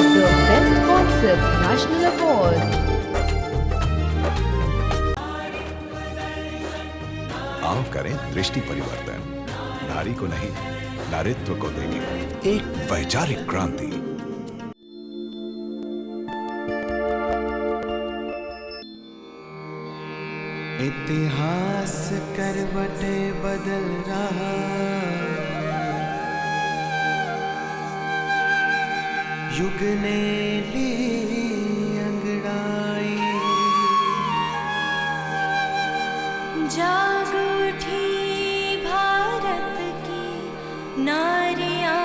of the Best Concept National Award. आओ करें दृष्टि परिवर्तन, नारी को नहीं नारित्व को देखें एक वैचारिक क्रांति। इतिहास करवटे बदल रहा, युग ने ली अंगड़ाई, जाग उठी भारत की नारियां,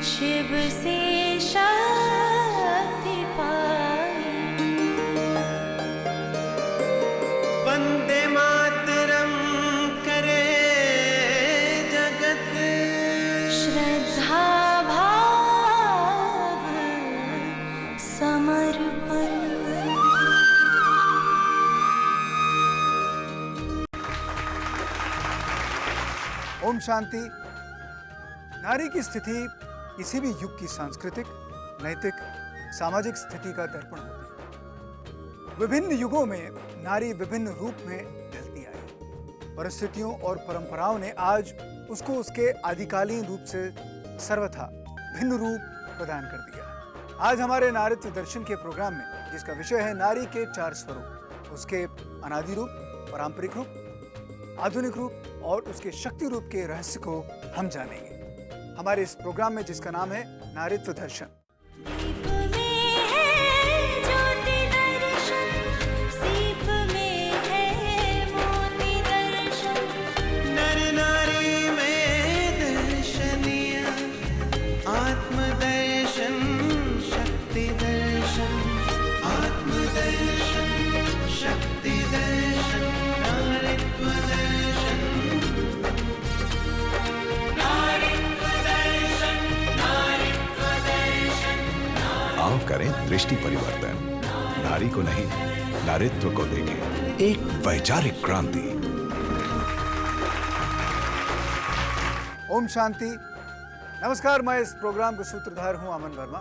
शिव से शक्ति पाई। वंदे मातरम करे जगत, श्रद्धा भाव समर्पण। ओम शांति। नारी की स्थिति किसी भी युग की सांस्कृतिक, नैतिक, सामाजिक स्थिति का दर्पण होती है। विभिन्न युगों में नारी विभिन्न रूप में ढलती आई। परिस्थितियों और परंपराओं ने आज उसको उसके आदिकालीन रूप से सर्वथा भिन्न रूप प्रदान कर दिया। आज हमारे नारीत्व दर्शन के प्रोग्राम में, जिसका विषय है नारी के 4 स्वरूप, उसके अनादि रूप, पारंपरिक रूप, आधुनिक रूप और उसके शक्ति रूप के रहस्य को हम जानेंगे हमारे इस प्रोग्राम में, जिसका नाम है नारीत्व दर्शन। सीप में है ज्योति दर्शन, सीप में है मोती दर्शन, नर नारी में दर्शनिया, आत्म दर्शन, शक्ति दर्शन, आत्म दर्शन, शक्ति दर्शन, नारित्व दर्शन, नारित्व दर्शन, नारित्व दर्शन। आओ करें दृष्टि परिवर्तन, नारी को नहीं नारित्व को देखें एक वैचारिक क्रांति। ओम शांति। नमस्कार, मैं इस प्रोग्राम का सूत्रधार हूं अमन वर्मा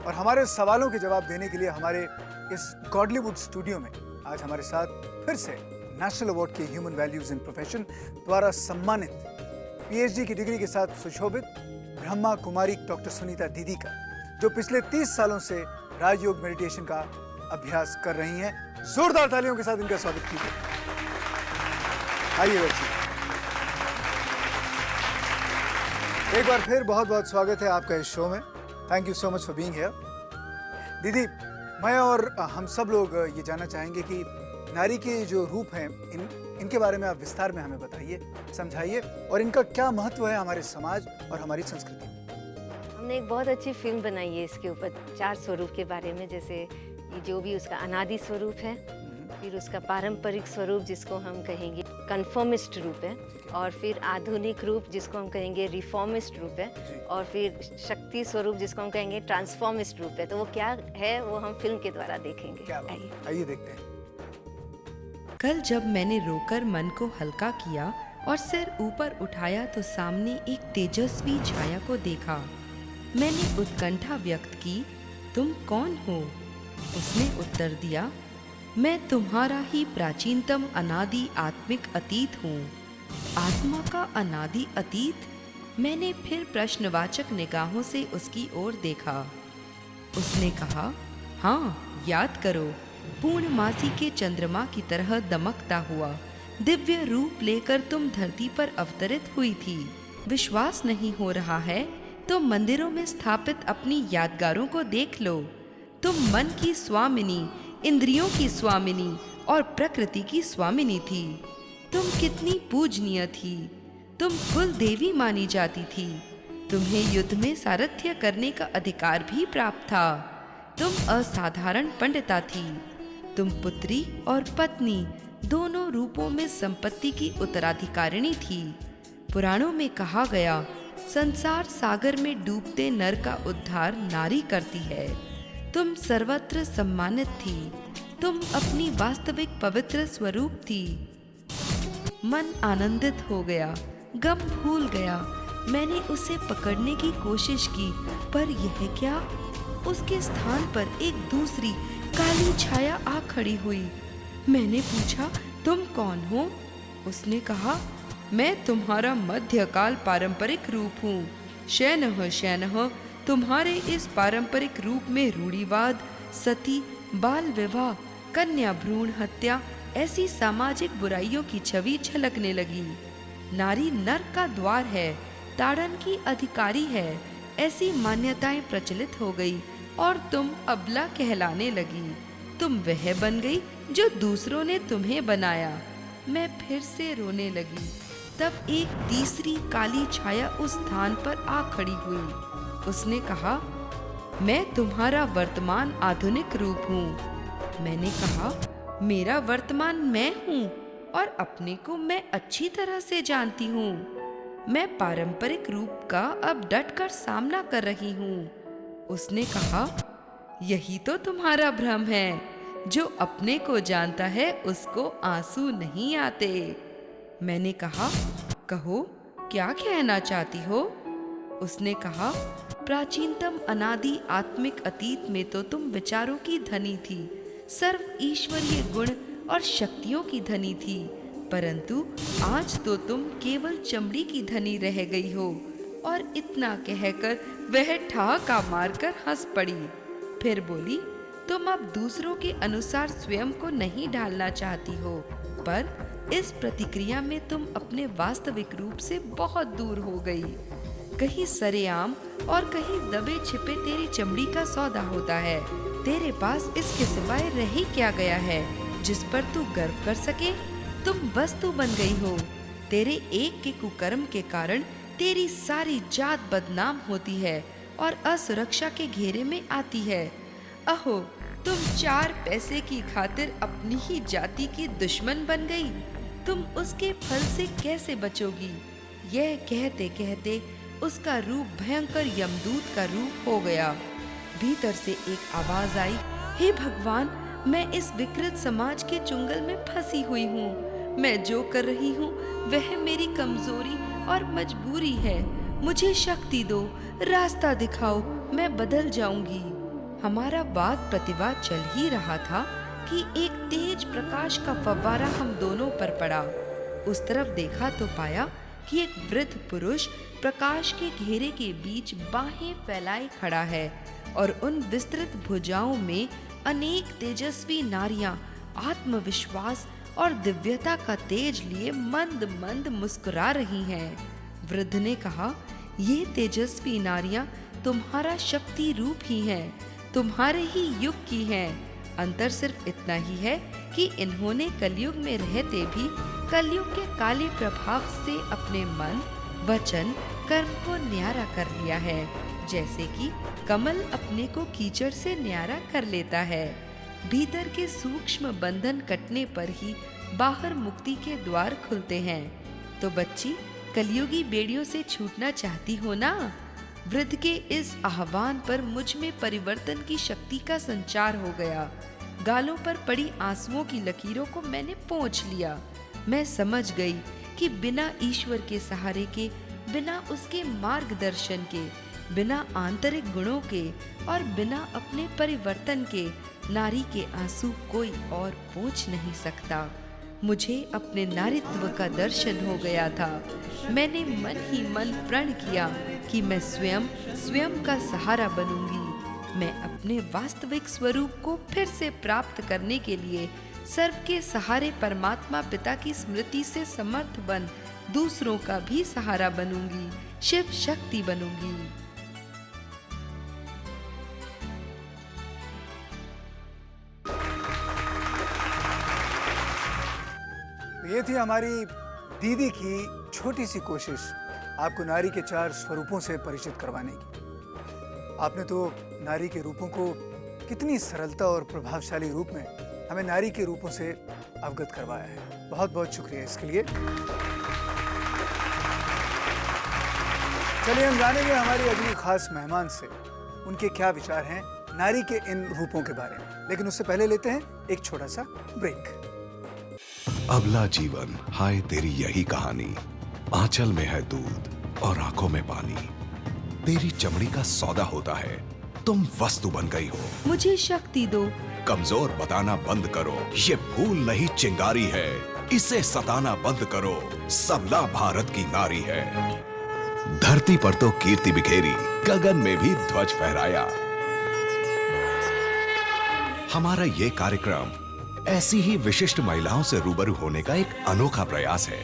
और हमारे सवालों के जवाब देने के लिए हमारे इस गॉडलीवुड स्टूडियो में आज हमारे साथ फिर से नेशनल अवार्ड के ह्यूमन वैल्यूज इन प्रोफेशन द्वारा सम्मानित, पीएचडी की डिग्री के साथ सुशोभित ब्रह्मा कुमारी डॉक्टर सुनीता दीदी का, जो पिछले 30 सालों से राजयोग मेडिटेशन का अभ्यास कर रही हैं। जोरदार तालियों के साथ इनका स्वागत कीजिए। आइए बैठिए। एक बार फिर बहुत बहुत स्वागत है आपका इस शो में। Thank you so much for being here. दीदी, मैं और हम सब लोग ये जानना चाहेंगे कि नारी के जो रूप हैं, इनके बारे में आप विस्तार में हमें बताइए, समझाइए और इनका क्या महत्व है हमारे समाज और हमारी संस्कृति में। हमने एक बहुत अच्छी फिल्म बनाई है इसके ऊपर 4 स्वरूप के बारे में, जैसे ये जो भी उसका अनादि स्वरूप है, फिर उसका पारंपरिक स्वरूप जिसको हम कहेंगे कन्फर्मिस्ट रूप है, और फिर आधुनिक रूप जिसको हम कहेंगे रिफॉर्मिस्ट रूप है, और फिर शक्ति स्वरूप जिसको हम कहेंगे ट्रांसफॉर्मिस्ट रूप है। तो वो क्या है वो हम फिल्म के द्वारा देखेंगे। आइए देखते हैं। कल जब मैंने रोकर मन को हल्का किया और सिर ऊपर उठाया तो सामने एक तेजस्वी छाया को देखा। मैंने उत्कंठा व्यक्त की, तुम कौन हो? उसने उत्तर दिया, मैं तुम्हारा ही प्राचीनतम अनादि आत्मिक अतीत हूँ। आत्मा का अनादि अतीत? मैंने फिर प्रश्नवाचक निगाहों से उसकी ओर देखा। उसने कहा, हाँ, याद करो, पूर्णमासी के चंद्रमा की तरह दमकता हुआ दिव्य रूप लेकर तुम धरती पर अवतरित हुई थी। विश्वास नहीं हो रहा है तो मंदिरों में स्थापित अपनी यादगारों को देख लो। तुम मन की स्वामिनी, इंद्रियों की स्वामिनी और प्रकृति की स्वामिनी थी। तुम कितनी पूजनीय थी। तुम कुल देवी मानी जाती थी। तुम्हें युद्ध में सारथ्य करने का अधिकार भी प्राप्त था। तुम असाधारण पंडिता थी। तुम पुत्री और पत्नी दोनों रूपों में संपत्ति की उत्तराधिकारिणी थी। पुराणों में कहा गया, संसार सागर में डूबते नर का उद्धार नारी करती है। तुम सर्वत्र सम्मानित थी। तुम अपनी वास्तविक पवित्र स्वरूप थी। मन आनंदित हो गया, गम भूल गया, मैंने उसे पकड़ने की कोशिश की, पर यह क्या? उसके स्थान पर एक दूसरी काली छाया आ खड़ी हुई। मैंने पूछा, तुम कौन हो? उसने कहा, मैं तुम्हारा मध्यकाल पारंपरिक रूप हूँ। शैनः शैनः, तुम्हारे इस पारंपरिक रूप में रूढ़िवाद, सती, बाल विवाह, कन्या भ्रूण हत्या ऐसी सामाजिक बुराइयों की छवि झलकने लगी। नारी नर्क का द्वार है, ताड़न की अधिकारी है, ऐसी मान्यताएं प्रचलित हो गई और तुम अबला कहलाने लगी। तुम वह बन गई जो दूसरों ने तुम्हें बनाया। मैं फिर से रोने लगी। तब एक तीसरी काली छाया उस स्थान पर आ खड़ी हुई। उसने कहा, मैं तुम्हारा वर्तमान आधुनिक रूप हूँ। मैंने कहा, मेरा वर्तमान मैं हूँ और अपने को मैं अच्छी तरह से जानती हूँ। मैं पारंपरिक रूप का अब डटकर सामना कर रही हूँ। उसने कहा, यही तो तुम्हारा भ्रम है। जो अपने को जानता है उसको आंसू नहीं आते। मैंने कहा, कहो, क्या कहना चाहती हो? उसने कहा, प्राचीनतम अनादि आत्मिक अतीत में तो तुम विचारों की धनी थी, सर्व ईश्वरीय गुण और शक्तियों की धनी थी, परंतु आज तो तुम केवल चमड़ी की धनी रह गई हो। और इतना कहकर वह ठहाका मारकर हंस पड़ी। फिर बोली, तुम अब दूसरों के अनुसार स्वयं को नहीं ढालना चाहती हो, पर इस प्रतिक्रिया में तुम अपने वास्तविक रूप से बहुत दूर हो गई। कहीं सरेआम और कहीं दबे छिपे तेरी चमड़ी का सौदा होता है। तेरे पास इसके सिवाय रह ही क्या गया है जिस पर तू गर्व कर सके? तुम वस्तु बन गई हो। तेरे एक के कुकर्म के कारण तेरी सारी जात बदनाम होती है और असुरक्षा के घेरे में आती है। अहो, तुम 4 पैसे की खातिर अपनी ही जाति की दुश्मन बन गई। तुम उसके फल से कैसे बचोगी? यह कहते कहते उसका रूप भयंकर यमदूत का रूप हो गया। भीतर से एक आवाज आई, हे भगवान, मैं इस विकृत समाज के चुंगल में फंसी हुई हूँ। मैं जो कर रही हूँ वह मेरी कमजोरी और मजबूरी है। मुझे शक्ति दो, रास्ता दिखाओ, मैं बदल जाऊंगी। हमारा वाद प्रतिवाद चल ही रहा था कि एक तेज प्रकाश का फव्वारा हम दोनों पर पड़ा। उस तरफ देखा तो पाया कि एक वृद्ध पुरुष प्रकाश के घेरे के बीच बाहें फैलाए खड़ा है और उन विस्तृत भुजाओं में अनेक तेजस्वी नारियां आत्मविश्वास और दिव्यता का तेज लिए मंद मंद मुस्कुरा रही हैं। वृद्ध ने कहा, ये तेजस्वी नारियां तुम्हारा शक्ति रूप ही हैं, तुम्हारे ही युग की हैं। अंतर सिर्फ इतना ही है कि इन्होंने कलयुग में रहते भी कलयुग के काले प्रभाव से अपने मन, वचन, कर्म को न्यारा कर लिया है, जैसे कि कमल अपने को कीचड़ से न्यारा कर लेता है। भीतर के सूक्ष्म बंधन कटने पर ही बाहर मुक्ति के द्वार खुलते हैं। तो बच्ची, कलयुगी बेड़ियों से छूटना चाहती हो ना? वृद्ध के इस आह्वान पर मुझ में परिवर्तन की शक्ति का संचार हो गया। गालों पर पड़ी आंसुओं की लकीरों को मैंने पोंछ लिया। मैं समझ गई कि बिना ईश्वर के सहारे के, बिना उसके मार्गदर्शन के, बिना आंतरिक गुणों के और बिना अपने परिवर्तन के नारी के आंसू कोई और पोंछ नहीं सकता। मुझे अपने नारीत्व का दर्शन हो गया था। मैंने मन ही मन प्रण किया कि मैं स्वयं का सहारा बनूंगी। मैं अपने वास्तविक स्वरूप को फिर से प्राप्त करने के लिए सर्व के सहारे परमात्मा पिता की स्मृति से समर्थ बन दूसरों का भी सहारा बनूंगी, शिव शक्ति बनूंगी। ये थी हमारी दीदी की छोटी सी कोशिश आपको नारी के 4 स्वरूपों से परिचित करवाने की। आपने तो नारी के रूपों को कितनी सरलता और प्रभावशाली रूप में हमें नारी के रूपों से अवगत करवाया है। बहुत बहुत शुक्रिया इसके लिए। चलिए हम जानेंगे हमारी अगली खास मेहमान से उनके क्या विचार हैं नारी के इन रूपों के बारे में। लेकिन उससे पहले लेते हैं एक छोटा सा ब्रेक। अबला जीवन, हाय तेरी यही कहानी। आंचल में है दूध, और आंखों में पानी तेरी चमड़ी का सौदा होता है। तुम वस्तु बन गई हो। मुझे शक्ति दो। कमजोर बताना बंद करो। ये फूल नहीं चिंगारी है, इसे सताना बंद करो। सबला भारत की नारी है। धरती पर तो कीर्ति बिखेरी, गगन में भी ध्वज फहराया। हमारा ये कार्यक्रम ऐसी ही विशिष्ट महिलाओं से रूबरू होने का एक अनोखा प्रयास है।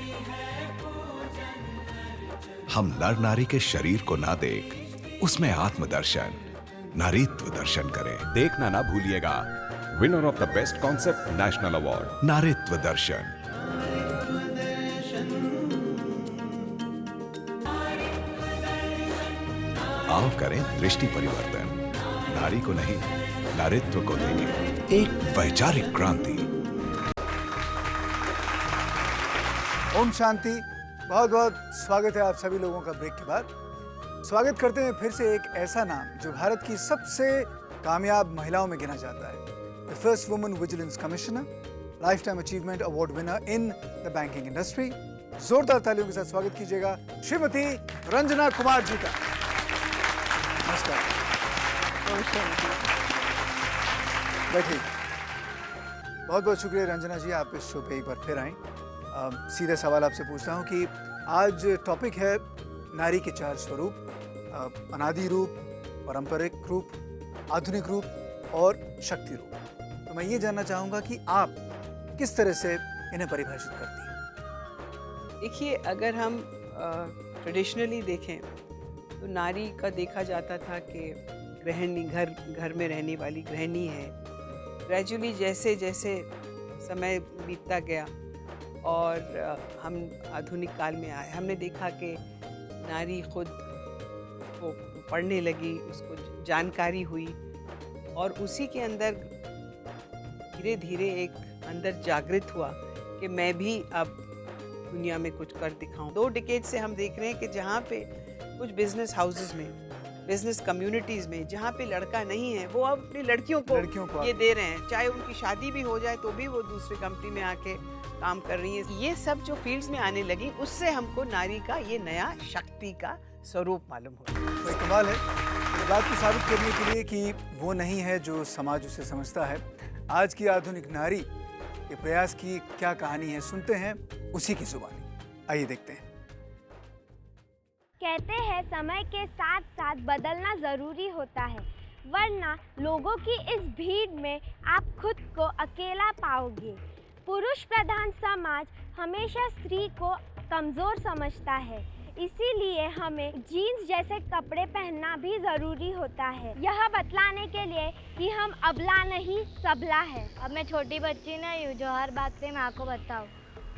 हम नर नारी के शरीर को ना देख उसमें आत्मदर्शन, नारीत्व दर्शन करें। देखना ना भूलिएगा। Winner of the best concept national award, नारीत्व दर्शन। आओ करें दृष्टि परिवर्तन। नारी को नहीं, नारीत्व को देंगे एक वैचारिक क्रांति। ओम शांति। बहुत बहुत स्वागत है आप सभी लोगों का ब्रेक के बाद। स्वागत करते हैं फिर से एक ऐसा नाम जो भारत की सबसे कामयाब महिलाओं में गिना जाता है। The first woman vigilance commissioner, life time achievement award winner in the banking industry. जोरदार तालियों के साथ स्वागत कीजिएगा श्रीमती रंजना कुमार जी का। नमस्कार। बैठिए। बहुत बहुत शुक्रिया रंजना जी, आप इस शो पे एक बार फिर आए। सीधा सवाल आपसे पूछता हूँ कि आज टॉपिक है नारी के 4 स्वरूप, अनादि रूप, पारंपरिक रूप, आधुनिक रूप और शक्ति रूप। तो मैं ये जानना चाहूँगा कि आप किस तरह से इन्हें परिभाषित करती हैं? देखिए, अगर हम ट्रेडिशनली देखें तो नारी का देखा जाता था कि गृहिणी, घर में रहने वाली गृहिणी है। ग्रेजुअली जैसे जैसे समय बीतता गया और हम आधुनिक काल में आए, हमने देखा कि नारी खुद को पढ़ने लगी, उसको जानकारी हुई और उसी के अंदर धीरे धीरे एक अंदर जागृत हुआ कि मैं भी अब दुनिया में कुछ कर दिखाऊं। 2 डिकेड से हम देख रहे हैं कि जहाँ पे कुछ बिजनेस हाउसेस में, बिजनेस कम्युनिटीज़ में जहाँ पे लड़का नहीं है, वो अब अपनी लड़कियों को ये दे रहे हैं। चाहे उनकी शादी भी हो जाए तो भी वो दूसरी कंपनी में आके काम कर रही है। ये सब जो फील्ड्स में आने लगी, उससे हमको नारी का ये नया शक्ति का स्वरूप मालूम हो। तो कमाल है। इस बात को साबित करने के लिए कि वो नहीं है जो समाज उसे समझता है, आज की आधुनिक नारी के प्रयास की क्या कहानी है, सुनते हैं उसी की जुबानी। आइए देखते हैं। कहते हैं समय के साथ साथ बदलना ज़रूरी होता है, वरना लोगों की इस भीड़ में आप खुद को अकेला पाओगे। पुरुष प्रधान समाज हमेशा स्त्री को कमज़ोर समझता है, इसीलिए हमें जीन्स जैसे कपड़े पहनना भी ज़रूरी होता है, यह बतलाने के लिए कि हम अबला नहीं सबला है। अब मैं छोटी बच्ची नहीं हूँ जो हर बात पे माँ को बताऊँ।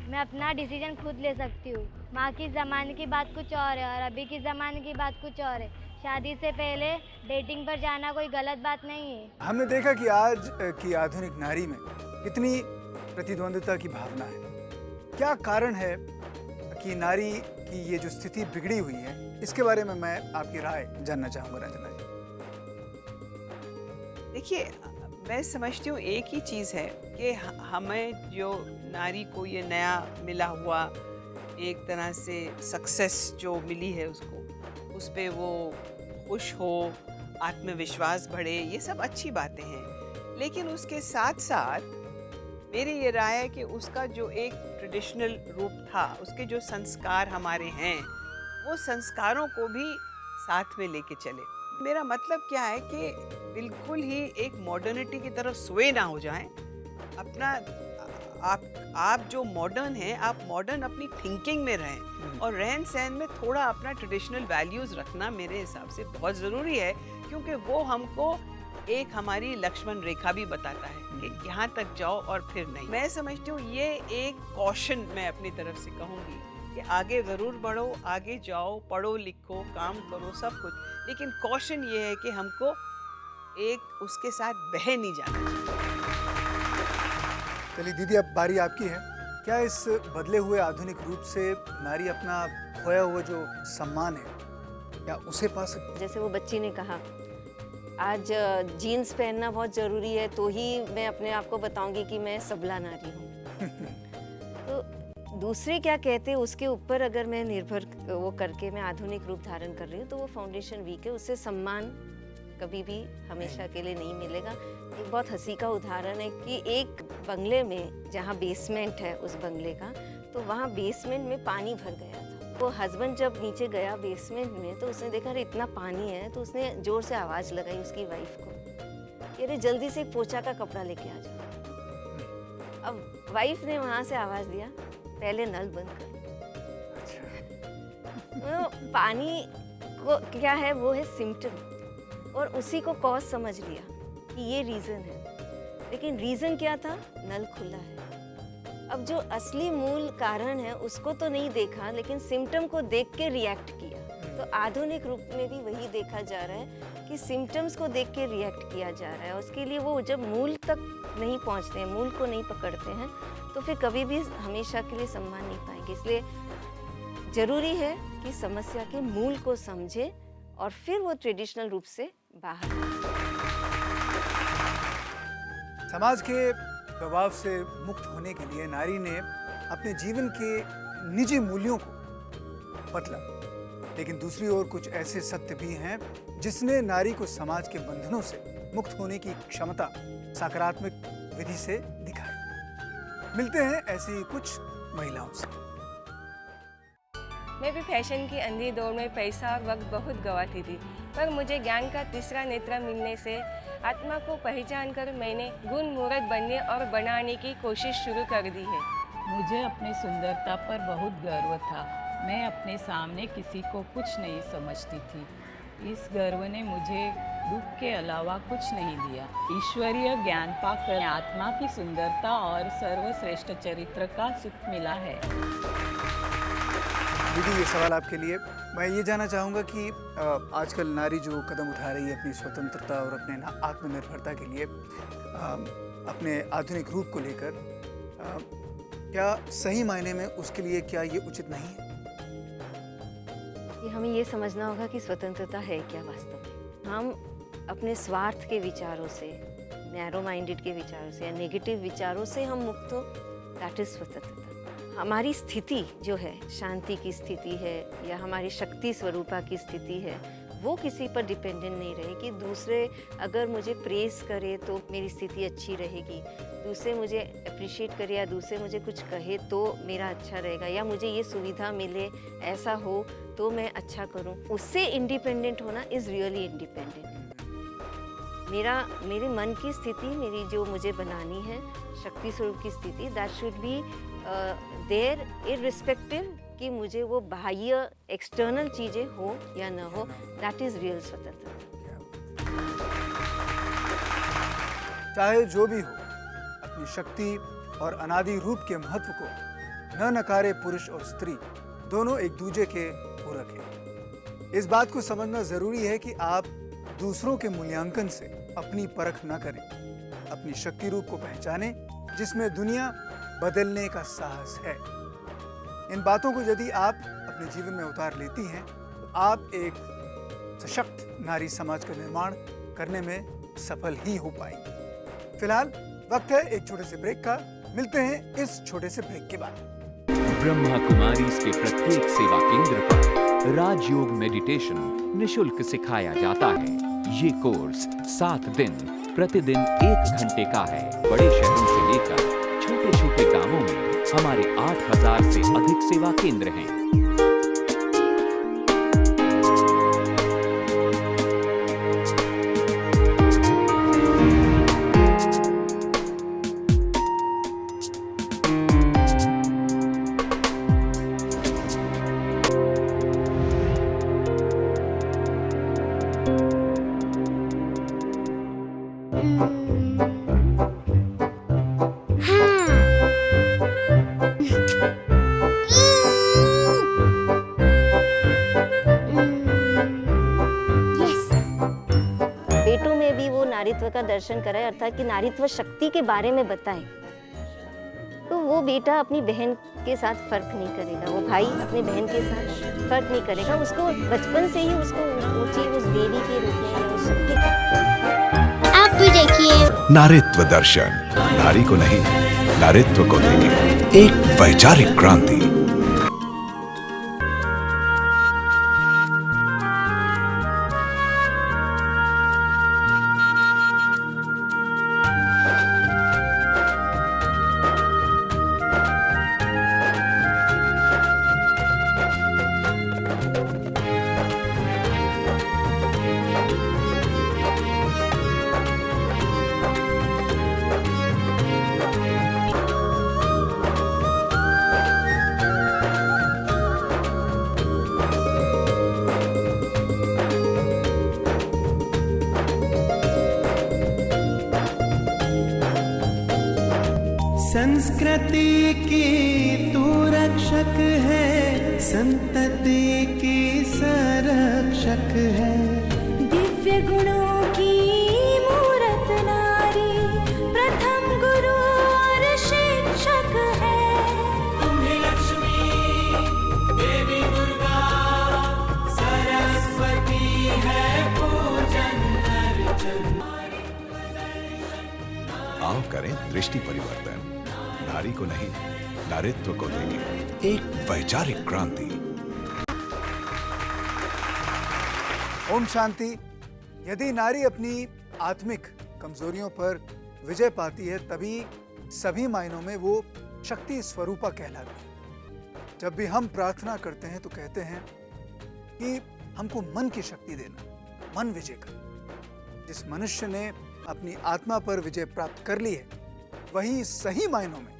मैं अपना डिसीजन खुद ले सकती हूँ। माँ की ज़माने की बात कुछ और है और अभी की ज़माने की बात कुछ और है। शादी से पहले डेटिंग पर जाना कोई गलत बात नहीं है। हमने देखा कि आज की आधुनिक नारी में कितनी प्रतिद्वंद्विता की भावना है। क्या कारण है कि नारी की ये जो स्थिति बिगड़ी हुई है, इसके बारे में मैं आपकी राय जानना चाहूँगा रंजना जी। देखिए, मैं समझती हूँ एक ही चीज़ है कि हमें जो नारी को ये नया मिला हुआ एक तरह से सक्सेस जो मिली है उसको, उस पे वो खुश हो, आत्मविश्वास बढ़े, ये सब अच्छी बातें हैं। लेकिन उसके साथ साथ मेरी ये राय है कि उसका जो एक ट्रेडिशनल रूप था, उसके जो संस्कार हमारे हैं, वो संस्कारों को भी साथ में लेके चले। मेरा मतलब क्या है कि बिल्कुल ही एक मॉडर्निटी की तरफ स्वे ना हो जाएं। अपना आप जो मॉडर्न हैं, आप मॉडर्न अपनी थिंकिंग में रहें और रहन सहन में थोड़ा अपना ट्रेडिशनल वैल्यूज़ रखना मेरे हिसाब से बहुत ज़रूरी है, क्योंकि वो हमको एक हमारी लक्ष्मण रेखा भी बताता है कि यहाँ तक जाओ और फिर नहीं। मैं समझती हूँ ये एक कॉशन मैं अपनी तरफ से कहूँगी कि आगे ज़रूर बढ़ो, आगे जाओ, पढ़ो लिखो, काम करो, सब कुछ, लेकिन कॉशन ये है कि हमको एक उसके साथ बह नहीं जाना चाहिए। चलिए दीदी, अब बारी आपकी है। क्या इस बदले हुए आधुनिक रूप से नारी अपना खोया हुआ जो सम्मान है, क्या उसे पा सकती? जैसे वो बच्ची ने कहा, आज जीन्स पहनना बहुत ज़रूरी है, तो ही मैं अपने आप को बताऊंगी कि मैं सबला नारी हूँ। तो दूसरे क्या कहते हैं उसके ऊपर अगर मैं निर्भर वो करके मैं आधुनिक रूप धारण कर रही हूँ तो वो फाउंडेशन वीक है, उससे सम्मान कभी भी हमेशा के लिए नहीं मिलेगा। एक बहुत हंसी का उदाहरण है कि एक बंगले में जहाँ बेसमेंट है उस बंगले का, तो वहाँ बेसमेंट में पानी भर गया था। वो हस्बैंड जब नीचे गया बेसमेंट में तो उसने देखा अरे इतना पानी है, तो उसने जोर से आवाज़ लगाई उसकी वाइफ को, अरे जल्दी से एक पोछा का कपड़ा लेके आ जाओ। अब वाइफ ने वहाँ से आवाज़ दिया पहले नल बंद कर। तो पानी को क्या है, वो है सिम्टम, और उसी को कॉज समझ लिया कि ये रीज़न है, लेकिन रीज़न क्या था, नल खुला है। अब जो असली मूल कारण है उसको तो नहीं देखा, लेकिन सिम्टम को देख के रिएक्ट किया। तो आधुनिक रूप में भी वही देखा जा रहा है कि सिम्टम्स को देख के रिएक्ट किया जा रहा है। उसके लिए वो जब मूल तक नहीं पहुंचते हैं, मूल को नहीं पकड़ते हैं, तो फिर कभी भी हमेशा के लिए सम्मान नहीं पाएंगे। इसलिए ज़रूरी है कि समस्या के मूल को समझे और फिर वो ट्रेडिशनल रूप से बाहर आए। समाज के दबाव से मुक्त होने के लिए नारी ने अपने जीवन के निजी मूल्यों को बदला, लेकिन दूसरी ओर कुछ ऐसे सत्य भी हैं जिसने नारी को समाज के बंधनों से मुक्त होने की क्षमता सकारात्मक विधि से दिखाई। मिलते हैं ऐसी ही कुछ महिलाओं से। मैं भी फैशन की अंधी दौड़ में पैसा और वक्त बहुत गंवाती थी, पर मुझे ज्ञान का तीसरा नेत्र मिलने से आत्मा को पहचान कर मैंने गुण मूर्त बनने और बनाने की कोशिश शुरू कर दी है। मुझे अपनी सुंदरता पर बहुत गर्व था। मैं अपने सामने किसी को कुछ नहीं समझती थी। इस गर्व ने मुझे दुख के अलावा कुछ नहीं दिया। ईश्वरीय ज्ञान पाकर आत्मा की सुंदरता और सर्वश्रेष्ठ चरित्र का सुख मिला है। दीदी, ये सवाल आपके लिए। मैं ये जानना चाहूँगा कि आजकल नारी जो कदम उठा रही है अपनी स्वतंत्रता और अपने आत्मनिर्भरता के लिए, अपने आधुनिक रूप को लेकर, क्या सही मायने में उसके लिए क्या ये उचित नहीं है? कि हमें ये समझना होगा कि स्वतंत्रता है क्या वास्तव में। हम अपने स्वार्थ के विचारों से, नैरो माइंडेड के विचारों से या नेगेटिव विचारों से हम मुक्त हो, दैट इज स्वतंत्रता। हमारी स्थिति जो है, शांति की स्थिति है या हमारी शक्ति स्वरूपा की स्थिति है, वो किसी पर डिपेंडेंट नहीं रहे कि दूसरे अगर मुझे प्रेस करे तो मेरी स्थिति अच्छी रहेगी, दूसरे मुझे अप्रिशिएट करे या दूसरे मुझे कुछ कहे तो मेरा अच्छा रहेगा, या मुझे ये सुविधा मिले ऐसा हो तो मैं अच्छा करूं। उससे इंडिपेंडेंट होना इज़ रियली इंडिपेंडेंट। मेरे मन की स्थिति, मेरी जो मुझे बनानी है शक्ति स्वरूप की स्थिति, that should be there irrespective कि मुझे वो बाह्य एक्सटर्नल चीज़ें हो या न हो, दैट इज़ रियल स्वतंत्रता। चाहे जो भी हो, अपनी शक्ति और अनादि रूप के महत्व को न नकारे पुरुष और स्त्री दोनों एक दूसरे के पूरक हैं। इस बात को समझना जरूरी है कि आप दूसरों के मूल्यांकन से अपनी परख न करें, अपनी शक्ति रूप को पहचानें जिसमें दुनिया बदलने का साहस है। इन बातों को यदि आप अपने जीवन में उतार लेती हैं तो आप एक सशक्त नारी समाज का निर्माण करने में सफल ही हो पाएंगे। फिलहाल वक्त है एक छोटे से ब्रेक का। मिलते हैं इस छोटे से ब्रेक के बाद। ब्रह्मा कुमारी के प्रत्येक सेवा केंद्र पर राजयोग मेडिटेशन निशुल्क सिखाया जाता है। ये कोर्स 7 दिन प्रतिदिन 1 घंटे का है। बड़े शहरों से लेकर छोटे छोटे गांवों में हमारे 8000 से अधिक सेवा केंद्र हैं। नारीत्व का दर्शन कराए, अर्थात कि नारीत्व शक्ति के बारे में बताए, तो वो बेटा अपनी बहन के साथ फर्क नहीं करेगा, वो भाई अपने बहन के साथ फर्क नहीं करेगा, उसको बचपन से ही उसको ऊंची उस देवी के रूप में उस शक्ति। आप भी देखिए नारित्व दर्शन। नारी को नहीं, नारित्व को देंगे एक वैचारिक क्रांति। संस्कृति की तू रक्षक है, संतति की संरक्षक है। दिव्य गुणों की मूरत नारी, प्रथम गुरु और शिक्षक है। तुम्हें लक्ष्मी देवी दुर्गा सरस्वती है पूजन अर्चन। आओ करें दृष्टि परिवर्तन। नारी को नहीं, नारित्व को देंगे एक वैचारिक क्रांति। ओम शांति। यदि नारी अपनी आत्मिक कमजोरियों पर विजय पाती है, तभी सभी मायनों में वो शक्ति स्वरूपा कहलाती है। जब भी हम प्रार्थना करते हैं तो कहते हैं कि हमको मन की शक्ति देना, मन विजय कर। जिस मनुष्य ने अपनी आत्मा पर विजय प्राप्त कर ली है, वही सही मायनों में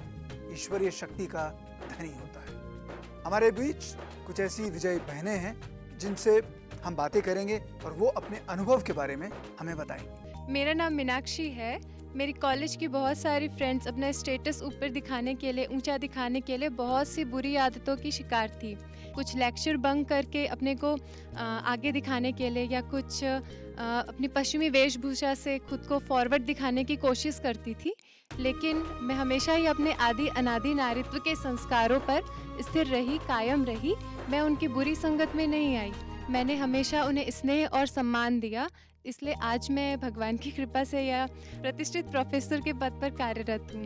ईश्वरीय शक्ति का धनी होता है। हमारे बीच कुछ ऐसी विजयी बहनें हैं जिनसे हम बातें करेंगे और वो अपने अनुभव के बारे में हमें बताएंगे। मेरा नाम मीनाक्षी है। मेरी कॉलेज की बहुत सारी फ्रेंड्स अपना स्टेटस ऊपर दिखाने के लिए, ऊंचा दिखाने के लिए बहुत सी बुरी आदतों की शिकार थी। कुछ लेक्चर बंक करके अपने को आगे दिखाने के लिए, या कुछ अपनी पश्चिमी वेशभूषा से खुद को फॉरवर्ड दिखाने की कोशिश करती थी। लेकिन मैं हमेशा ही अपने आदि अनादि नारित्व के संस्कारों पर स्थिर रही, कायम रही। मैं उनकी बुरी संगत में नहीं आई। मैंने हमेशा उन्हें स्नेह और सम्मान दिया। इसलिए आज मैं भगवान की कृपा से या प्रतिष्ठित प्रोफेसर के पद पर कार्यरत हूँ।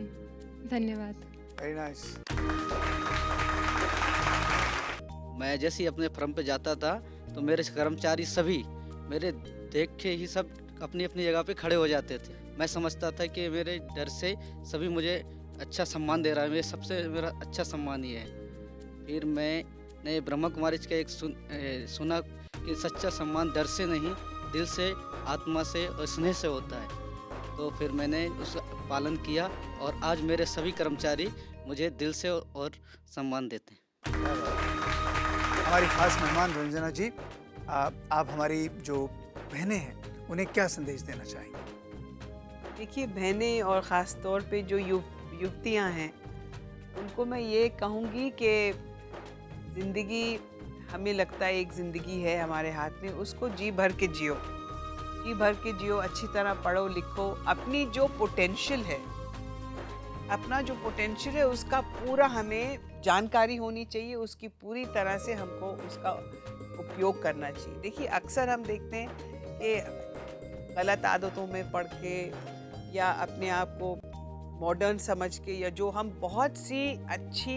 धन्यवाद। Very nice. मैं जैसे ही अपने फर्म पे जाता था तो मेरे कर्मचारी सभी मेरे देख के ही सब अपनी अपनी जगह पे खड़े हो जाते थे। मैं समझता था कि मेरे डर से सभी मुझे अच्छा सम्मान दे रहा है, मेरा अच्छा सम्मान ही है। फिर मैंने ब्रह्मा कुमारी का एक सुना कि सच्चा सम्मान डर से नहीं, दिल से, आत्मा से और स्नेह से होता है। तो फिर मैंने उसका पालन किया और आज मेरे सभी कर्मचारी मुझे दिल से और सम्मान देते हैं। हमारी खास मेहमान रंजना जी, आप हमारी जो बहनें हैं उन्हें क्या संदेश देना चाहेंगे? देखिए, बहनें और ख़ास तौर पे जो युवतियाँ हैं, उनको मैं ये कहूँगी कि ज़िंदगी, हमें लगता है एक ज़िंदगी है हमारे हाथ में, उसको जी भर के जियो, जी भर के जियो। अच्छी तरह पढ़ो लिखो, अपनी जो पोटेंशियल है, अपना जो पोटेंशियल है उसका पूरा हमें जानकारी होनी चाहिए, उसकी पूरी तरह से हमको उसका उपयोग करना चाहिए। देखिए, अक्सर हम देखते हैं कि गलत आदतों में पड़ के या अपने आप को मॉडर्न समझ के, या जो हम बहुत सी अच्छी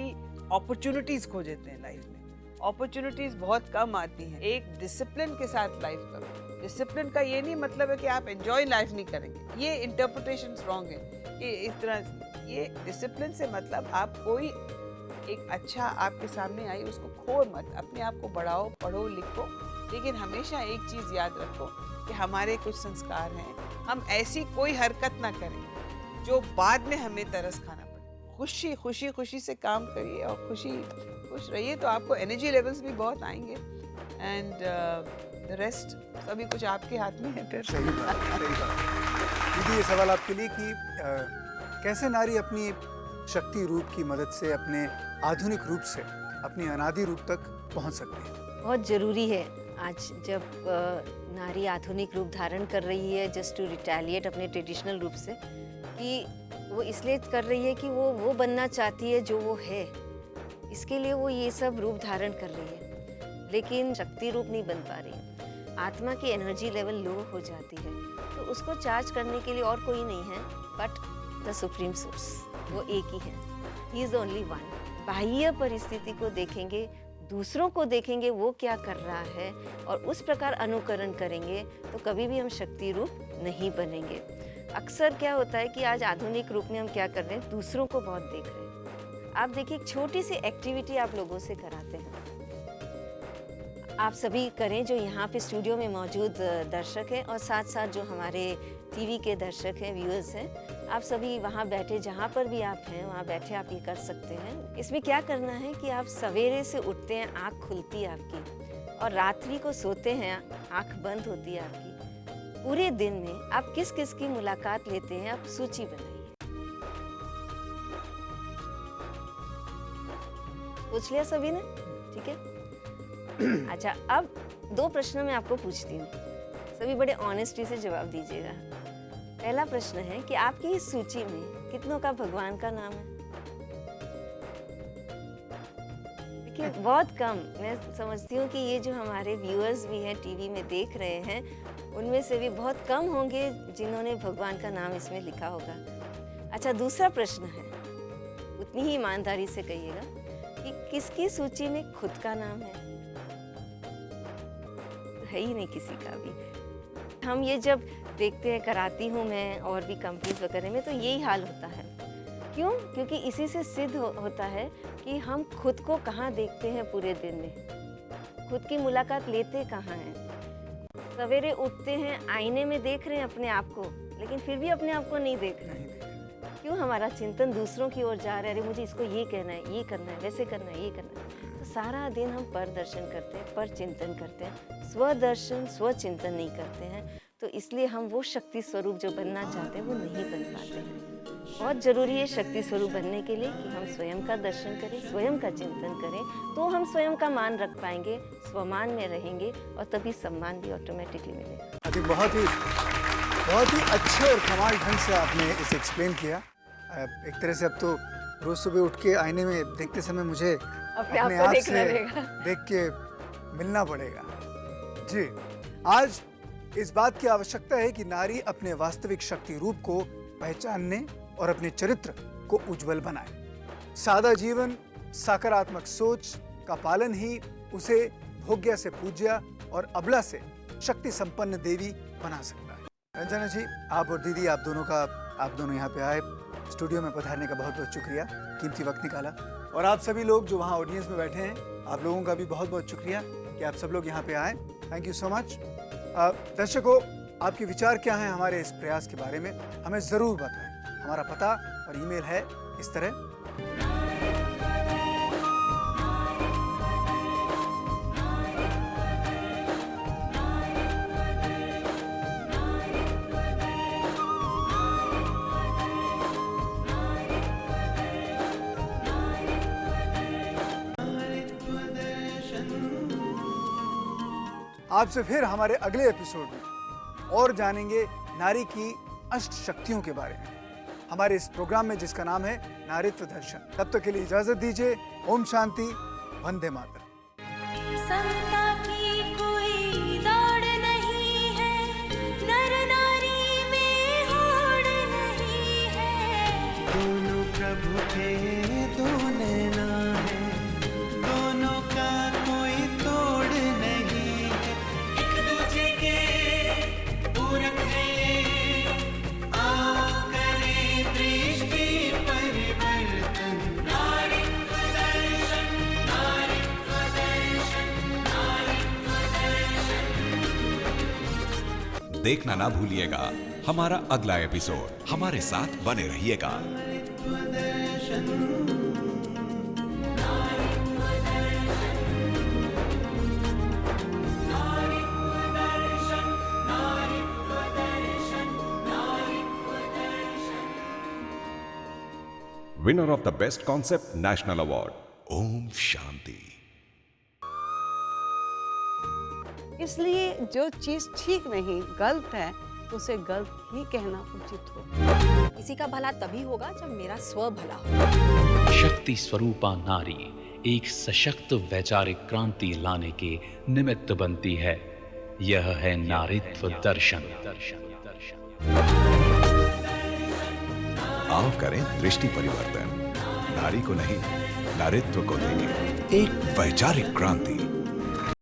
अपॉर्चुनिटीज़ खो देते हैं लाइफ में। अपॉर्चुनिटीज़ बहुत कम आती हैं। एक डिसिप्लिन के साथ लाइफ करो। डिसिप्लिन का ये नहीं मतलब है कि आप एंजॉय लाइफ नहीं करेंगे, ये इंटरप्रिटेशन रॉन्ग है कि इस तरह। ये डिसिप्लिन से मतलब आप कोई एक अच्छा आपके सामने आई उसको खो मत, अपने आप को बढ़ाओ, पढ़ो लिखो। लेकिन हमेशा एक चीज़ याद रखो कि हमारे कुछ संस्कार हैं, हम ऐसी कोई हरकत ना करें जो बाद में हमें तरस खाना पड़े। खुशी से काम करिए और खुश रहिए, तो आपको एनर्जी लेवल्स भी बहुत आएंगे। एंड द रेस्ट सभी कुछ आपके हाथ में है। फिर सही बात। दीदी, ये सवाल आपके लिए कि कैसे नारी अपनी शक्ति रूप की मदद से अपने आधुनिक रूप से अपनी अनादि रूप तक पहुंच सकती है? बहुत ज़रूरी है आज जब नारी आधुनिक रूप धारण कर रही है, जस्ट टू रिटेलिएट अपने ट्रेडिशनल रूप से, कि वो इसलिए कर रही है कि वो बनना चाहती है जो वो है। इसके लिए वो ये सब रूप धारण कर रही है, लेकिन शक्ति रूप नहीं बन पा रही है। आत्मा की एनर्जी लेवल लो हो जाती है, तो उसको चार्ज करने के लिए और कोई नहीं है बट द सुप्रीम सोर्स, वो एक ही है, he is the only one. बाह्य परिस्थिति को देखेंगे, दूसरों को देखेंगे वो क्या कर रहा है और उस प्रकार अनुकरण करेंगे तो कभी भी हम शक्ति रूप नहीं बनेंगे। अक्सर क्या होता है कि आज आधुनिक रूप में हम क्या कर रहे हैं, दूसरों को बहुत देख रहे हैं। आप देखिए, एक छोटी सी एक्टिविटी आप लोगों से कराते हैं, आप सभी करें जो यहाँ पे स्टूडियो में मौजूद दर्शक हैं और साथ साथ जो हमारे टीवी के दर्शक हैं, व्यूअर्स हैं, आप सभी वहाँ बैठे, जहाँ पर भी आप हैं वहाँ बैठे आप ये कर सकते हैं। इसमें क्या करना है कि आप सवेरे से उठते हैं, आँख खुलती है आपकी, और रात्रि को सोते हैं, आँख बंद होती है आपकी। पूरे दिन में आप किस किस की मुलाकात लेते हैं, आप सूची बनाइए। पूछ लिया सभी ने? ठीक है। अच्छा, अब 2 प्रश्न मैं आपको पूछती हूँ, सभी बड़े ऑनेस्टी से जवाब दीजिएगा। पहला प्रश्न है कि आपकी इस सूची में कितनों का भगवान का नाम है? देखिए, बहुत कम। मैं समझती हूँ कि ये जो हमारे व्यूअर्स भी हैं, टीवी में देख रहे हैं, उनमें से भी बहुत कम होंगे जिन्होंने भगवान का नाम इसमें लिखा होगा। अच्छा, दूसरा प्रश्न है, उतनी ही ईमानदारी से कहिएगा कि किसकी सूची में खुद का नाम है? है ही नहीं किसी का भी। हम ये जब देखते हैं, कराती हूँ मैं और भी कंपनीज वगैरह में, तो यही हाल होता है। क्यों? क्योंकि इसी से सिद्ध होता है कि हम खुद को कहाँ देखते हैं पूरे दिन में, खुद की मुलाकात लेते कहाँ हैं। सवेरे उठते हैं, आईने में देख रहे हैं अपने आप को, लेकिन फिर भी अपने आप को नहीं देख रहे हैं। क्यों? हमारा चिंतन दूसरों की ओर जा रहा है, अरे मुझे इसको ये कहना है, ये करना है, वैसे करना है, ये करना है। तो सारा दिन हम पर दर्शन करते हैं, पर चिंतन करते हैं, स्वदर्शन स्वचिंतन नहीं करते हैं। तो इसलिए हम वो शक्ति स्वरूप जो बनना चाहते हैं वो नहीं बन पाते हैं। बहुत ज़रूरी है शक्ति स्वरूप बनने के लिए कि हम स्वयं का दर्शन करें, स्वयं का चिंतन करें, तो हम स्वयं का मान रख पाएंगे, स्वमान में रहेंगे और तभी सम्मान भी ऑटोमेटिकली मिलेगा। बहुत ही अच्छे और कमाल ढंग से आपने इसे एक्सप्लेन किया। एक तरह से अब तो रोज सुबह उठ के आईने में देखते समय मुझे अपने आप से देख के मिलना पड़ेगा। जी, आज इस बात की आवश्यकता है कि नारी अपने वास्तविक शक्ति रूप को पहचानने और अपने चरित्र को उज्जवल बनाए। सादा जीवन, सकारात्मक सोच का पालन ही उसे भोग्या से पूज्या और अबला से शक्ति संपन्न देवी बना सकता है। रंजना जी, आप और दीदी, आप दोनों यहाँ पे आए, स्टूडियो में पधारने का बहुत बहुत शुक्रिया, कीमती वक्त निकाला। और आप सभी लोग जो वहाँ ऑडियंस में बैठे हैं, आप लोगों का भी बहुत बहुत शुक्रिया कि आप सब लोग यहाँ पे आए। Thank you so much. दर्शकों, आपके विचार क्या हैं हमारे इस प्रयास के बारे में, हमें ज़रूर बताएं। हमारा पता और ईमेल है इस तरह। आपसे फिर हमारे अगले एपिसोड में और जानेंगे नारी की अष्ट शक्तियों के बारे में, हमारे इस प्रोग्राम में जिसका नाम है नारीत्व दर्शन। तब तक के लिए इजाजत दीजिए। ओम शांति, वंदे मातरम। समता की कोई दौड़ नहीं है, नर नारी में होड़ नहीं है। दोनों प्रभु के दो नैना है, दोनों का कोई तोड़ नहीं है। एक दूजे के पूरक है ये, आओ करें दृष्टि परिवर्तन। नारीत्व दर्शन, नारीत्व दर्शन, नारीत्व दर्शन। देखना ना भूलिएगा हमारा अगला एपिसोड। हमारे साथ बने रहिएगा। Winner of the best concept national award. ओम शांति। इसलिए जो चीज़ ठीक नहीं, गलत है, उसे गलत ही कहना उचित हो। किसी का भला तभी होगा जब मेरा स्व भला हो। शक्ति स्वरूपा नारी एक सशक्त वैचारिक क्रांति लाने के निमित्त बनती है। यह है नारीत्व दर्शन। आओ करें दृष्टि परिवर्तन, नारी को नहीं नारीत्व को देंगे एक वैचारिक क्रांति।